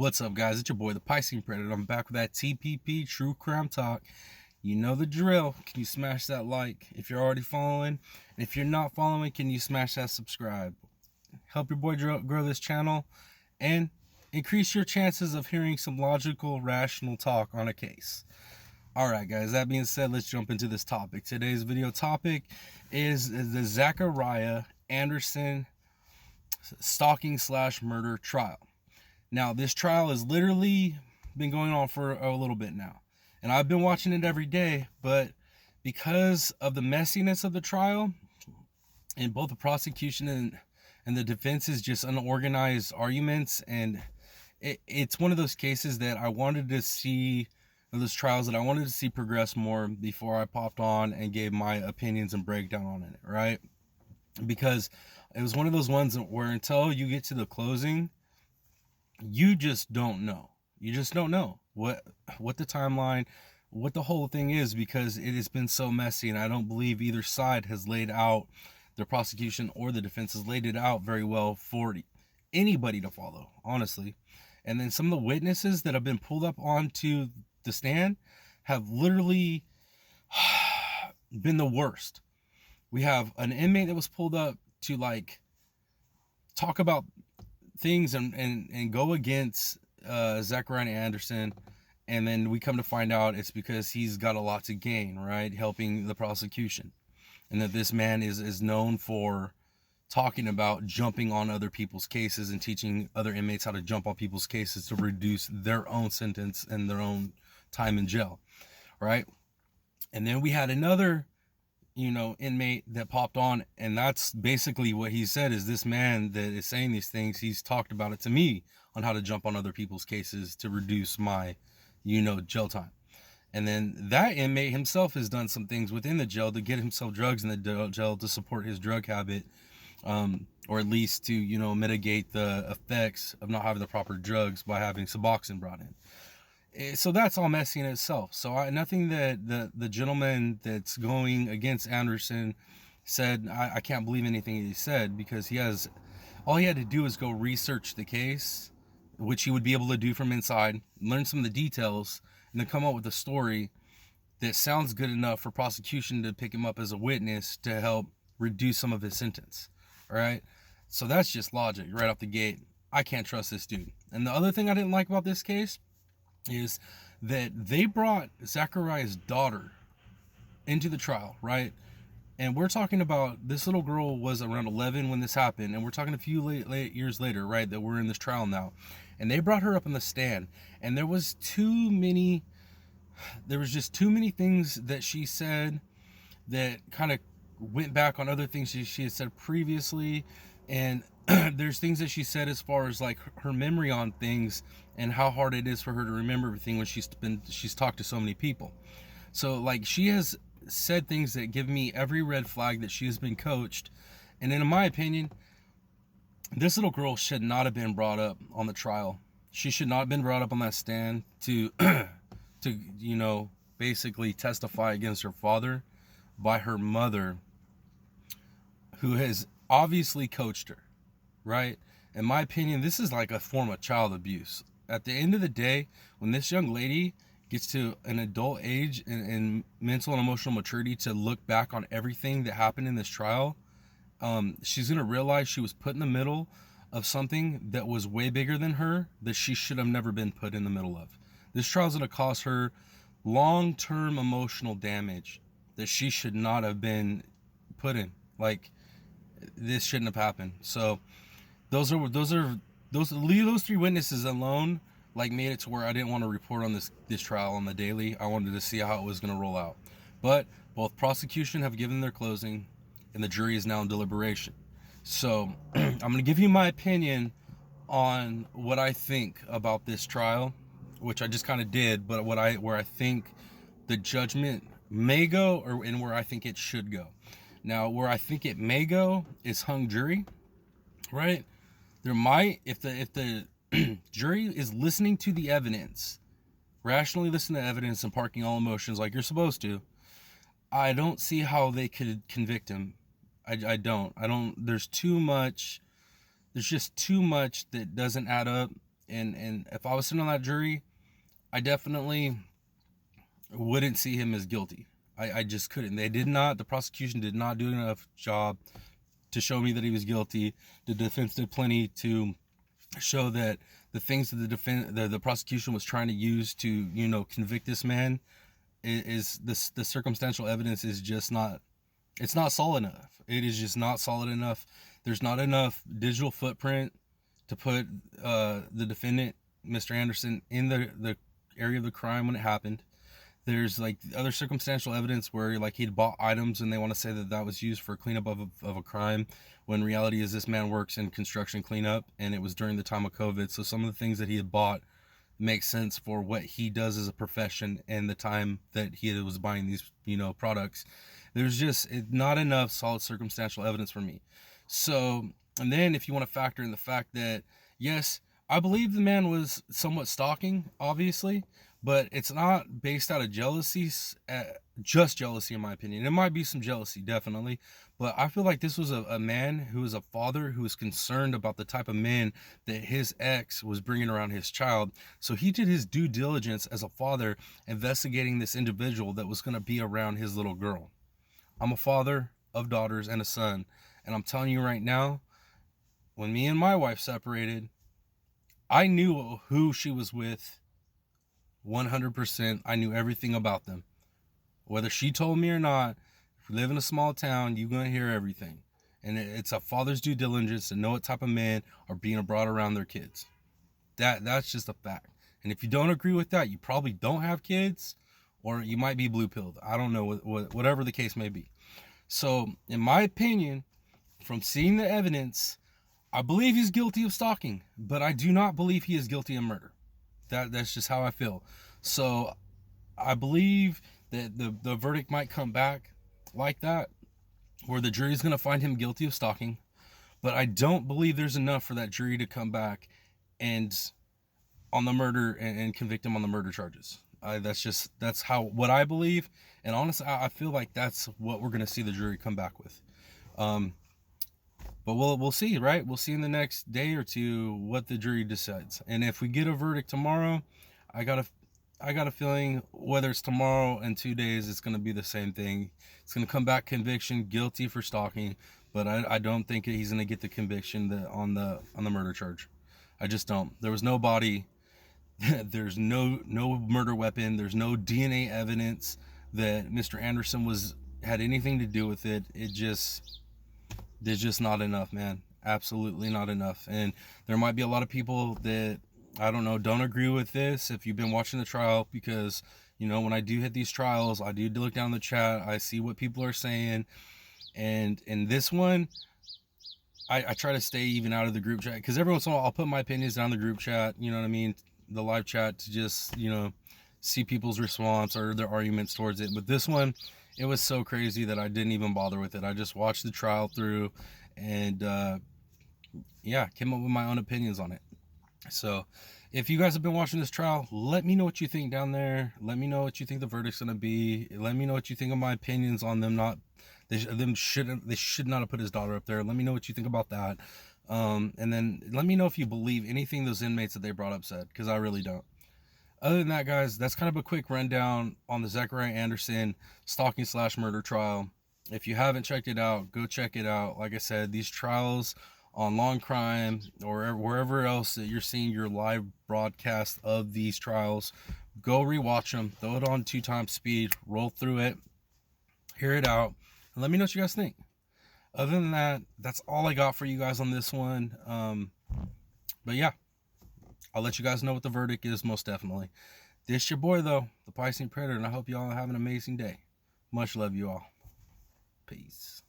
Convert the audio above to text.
What's up, guys? It's your boy, the Piscean Predator. I'm back with that TPP True Crime Talk. You know the drill. Can you smash that like if you're already following? And if you're not following, can you smash that subscribe? Help your boy grow this channel and increase your chances of hearing some logical, rational talk on a case. Alright, guys, that being said, let's jump into this topic. Today's video topic is the Zachariah Anderson stalking / murder trial. Now, this trial has literally been going on for a little bit now, and I've been watching it every day, but because of the messiness of the trial and both the prosecution and the defense's just unorganized arguments, and it's one of those cases that I wanted to see, those trials that I wanted to see progress more before I popped on and gave my opinions and breakdown on it, right? Because it was one of those ones where until you get to the closing, you just don't know. You just don't know what the timeline, what the whole thing is, because it has been so messy, and I don't believe either side has laid out, the prosecution or the defense has laid it out very well for anybody to follow, honestly. And then some of the witnesses that have been pulled up onto the stand have literally been the worst. We have an inmate that was pulled up to talk about things and go against Zachariah Anderson, and then we come to find out it's because he's got a lot to gain, right, helping the prosecution, and that this man is known for talking about jumping on other people's cases and teaching other inmates how to jump on people's cases to reduce their own sentence and their own time in jail, right? And then we had another inmate that popped on, and that's basically what he said, is this man that is saying these things, he's talked about it to me on how to jump on other people's cases to reduce my jail time. And then that inmate himself has done some things within the jail to get himself drugs in the jail to support his drug habit, or at least to mitigate the effects of not having the proper drugs by having Suboxone brought in. So that's all messy in itself. So nothing that the gentleman that's going against Anderson said, I can't believe anything he said, because all he had to do is go research the case, which he would be able to do from inside, learn some of the details, and then come up with a story that sounds good enough for prosecution to pick him up as a witness to help reduce some of his sentence. All right. So that's just logic right off the gate. I can't trust this dude. And the other thing I didn't like about this case is that they brought Zachariah's daughter into the trial, right? And we're talking about, this little girl was around 11 when this happened, and we're talking a few late years later, right, that we're in this trial now. And they brought her up on the stand, and there was just too many things that she said that kind of went back on other things she had said previously. And there's things that she said as far as her memory on things and how hard it is for her to remember everything when she's talked to so many people. So she has said things that give me every red flag that she has been coached. And in my opinion, this little girl should not have been brought up on the trial. She should not have been brought up on that stand to basically testify against her father by her mother, who has obviously coached her, right? In my opinion, this is like a form of child abuse. At the end of the day, when this young lady gets to an adult age and mental and emotional maturity to look back on everything that happened in this trial, she's going to realize she was put in the middle of something that was way bigger than her, that she should have never been put in the middle of. This trial is going to cause her long-term emotional damage that she should not have been put in. This shouldn't have happened. So those three witnesses alone made it to where I didn't want to report on this trial on the daily. I wanted to see how it was going to roll out. But both prosecution have given their closing, and the jury is now in deliberation. So I'm going to give you my opinion on what I think about this trial, which I just kind of did, but where I think the judgment may go, and where I think it should go. Now, where I think it may go is hung jury, right? There might, if the jury is listening to the evidence, rationally listen to evidence and parking all emotions like you're supposed to, I don't see how they could convict him. I don't. There's just too much that doesn't add up And if I was sitting on that jury, I definitely wouldn't see him as guilty. I just couldn't. The prosecution did not do enough job to show me that he was guilty. The defense did plenty to show that the things that the prosecution was trying to use to, convict this man the circumstantial evidence is just not, it's not solid enough. It is just not solid enough. There's not enough digital footprint to put the defendant, Mr. Anderson, in the area of the crime when it happened. There's like other circumstantial evidence where like he'd bought items and they want to say that was used for cleanup of a crime, when reality is this man works in construction cleanup and it was during the time of COVID. So some of the things that he had bought make sense for what he does as a profession and the time that he was buying these, products. There's just not enough solid circumstantial evidence for me. So, and then if you want to factor in the fact that, yes, I believe the man was somewhat stalking, obviously, but it's not based out of jealousy, just jealousy in my opinion. It might be some jealousy, definitely, but I feel like this was a man who was a father who was concerned about the type of men that his ex was bringing around his child. So he did his due diligence as a father, investigating this individual that was going to be around his little girl. I'm a father of daughters and a son, and I'm telling you right now, when me and my wife separated, I knew who she was with 100%. I knew everything about them. Whether she told me or not, if you live in a small town, you're going to hear everything. And it's a father's due diligence to know what type of men are being brought around their kids. That's just a fact. And if you don't agree with that, you probably don't have kids, or you might be blue-pilled. I don't know, whatever the case may be. So, in my opinion, from seeing the evidence, I believe he's guilty of stalking, but I do not believe he is guilty of murder. That's just how I feel. So I believe that the verdict might come back like that, where the jury's going to find him guilty of stalking, but I don't believe there's enough for that jury to come back and on the murder and convict him on the murder charges. That's what I believe, and honestly, I feel like that's what we're going to see the jury come back with. But we'll see, right? We'll see in the next day or two what the jury decides. And if we get a verdict tomorrow, I got a feeling whether it's tomorrow and 2 days, it's going to be the same thing. It's going to come back conviction, guilty for stalking, but I don't think he's going to get the conviction on the murder charge. I just don't. There was no body. There's no murder weapon. There's no DNA evidence that Mr. Anderson had anything to do with it. There's just not enough, man. Absolutely not enough. And there might be a lot of people that, I don't know, don't agree with this if you've been watching the trial, because, when I do hit these trials, I do look down the chat. I see what people are saying. And in this one, I try to stay even out of the group chat, because every once in a while I'll put my opinions down the group chat, you know what I mean? The live chat, to just, see people's response or their arguments towards it. But this one, it was so crazy that I didn't even bother with it. I just watched the trial through and, came up with my own opinions on it. So if you guys have been watching this trial, let me know what you think down there. Let me know what you think the verdict's going to be. Let me know what you think of my opinions on them. They should not have put his daughter up there. Let me know what you think about that. And then let me know if you believe anything those inmates that they brought up said, because I really don't. Other than that, guys, that's kind of a quick rundown on the Zachariah Anderson stalking/murder trial. If you haven't checked it out, go check it out. Like I said, these trials on Long Crime or wherever else that you're seeing your live broadcast of these trials, go rewatch them, throw it on 2x speed, roll through it, hear it out, and let me know what you guys think. Other than that, that's all I got for you guys on this one. But yeah, I'll let you guys know what the verdict is, most definitely. This your boy, though, the Piscine Predator, and I hope you all have an amazing day. Much love, you all. Peace.